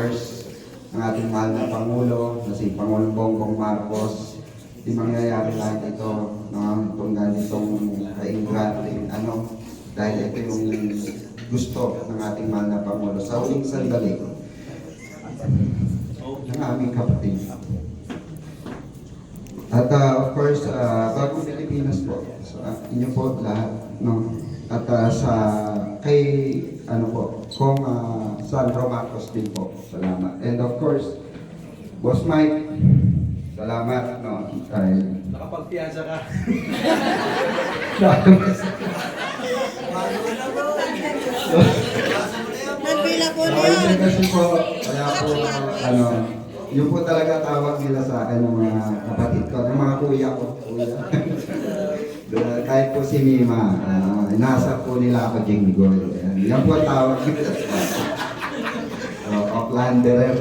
course, ang ating mahal na Pangulo, na si Pangulong Bongbong Marcos. Di mangyayari lahat ito, itong ganitong kaingrating dahil ito yung gusto ng ating mahal na Pangulo. Sa huling sandali, ng aming kapatid. At of course, bagong Pilipinas po, inyo po lahat, no? At kay Kong Sandro Marcos din po, salamat. And of course, Boss Mike, salamat, no? Nakapagpiyansa ka. Nagpila po Okay, niya. kasi po, kaya po, yun po talaga tawag nila sa akin ng mga kapatid ko, ng mga kuya ko, kuya. Kahit po si Mima, nasa po nila ako Jinggoy. Yan po ang tawag nila sa akin. Oaklanderer.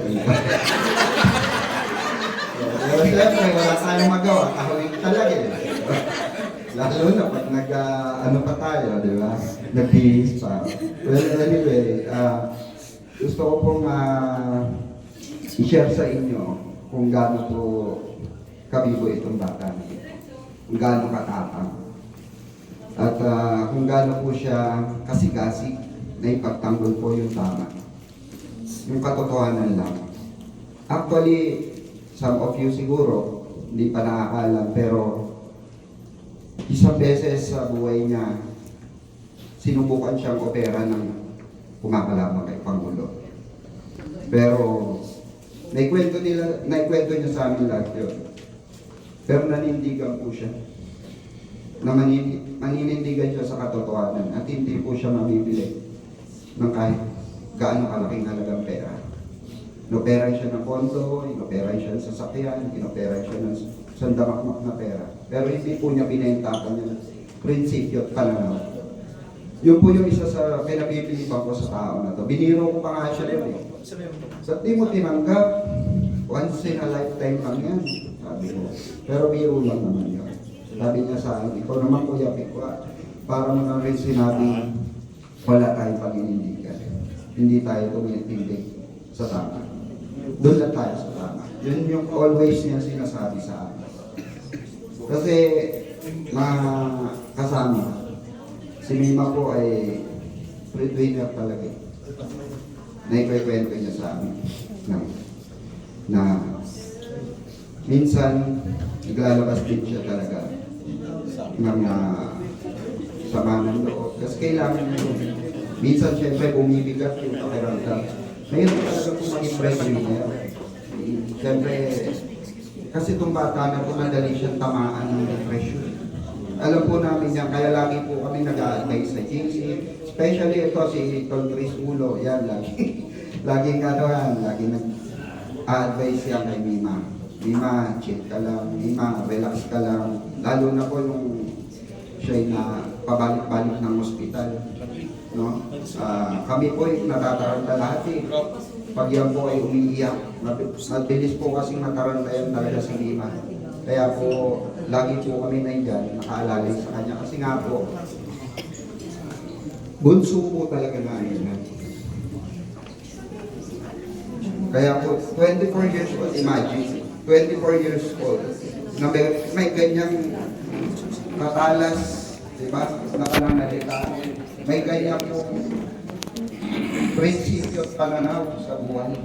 Pero siyempre, wala tayong magawa, kahuling talaga eh. Lalo na pag pa tayo, di ba? Nag-bihis pa. Well, anyway, gusto ko pong i-share sa inyo kung gaano po kabibo itong bata. Kung gaano katapang. At kung gaano po siya kasigasig na ipagtanggol po yung tama. Yung katotohanan lang. Actually, some of you siguro, hindi pa nakakalam, pero isang beses sa buhay niya, sinubukan siyang opera ng pumakalabang kay Pangulo. Pero, naikwento niya sa amin lahat yun. Pero nanindigan po siya. Maninindigan siya sa katotohanan at hindi po siya mabibili ng kahit gaano kalaking halagang pera. Inoperan siya ng kondo, inoperan siya ng sasakyan, inoperan siya ng sandamakmak na pera. Pero hindi po niya binenta ang kanyang prinsipyo at pananaw. Yun po yung isa sa pinabibilipan ko sa tao na to. Biniro ko pa nga siya rin eh. Sa di mo tinanggap, once in a lifetime lang yan, sabi ko. Pero biro lang naman yun. Sabi niya sa akin, ikaw naman Kuya Pikwa, para mo na rin sinabi, wala tayong pag-inindigan. Hindi tayo tumitindig sa tama. Doon lang tayo sa tama. Yun yung always niya sinasabi sa akin. Kasi, mga kasama, si Mima po ay breadwinner talaga. Naikwento niya sa amin na minsan naglalabas din siya talaga ng sama ng loob. Kasi kailangan niya yun. Minsan siyempre bumibigat yung pakiramdam. Mayroon talaga kung maging breadwinner. Siyempre, kasi itong bata na po madali siyang tamaan ng depression. Alam po namin yan, kaya lagi po kami nag-a-advise sa GC. Especially ito si Tol Chris Ulo, yan laging nag-a-advise yan kay Mima. Mima, chill ka lang, Mima, relax ka lang. Lalo na po yung siya'y na pabalik-balik ng ospital. No? Kami po ay natataranta lahat eh. Pag yan po ay umiiyak, mabilis po kasing natarantayan talaga si Mima. Kaya po, lagi po kami nandyan, nakaalalay sa kanya. Kasi nga po, bunso po talaga na yun. Kaya po, 24 years old, imagine, 24 years old, na may ganyang katalas, diba, na pananalita, may ganyan po prinsipyo at pananaw sa buhay.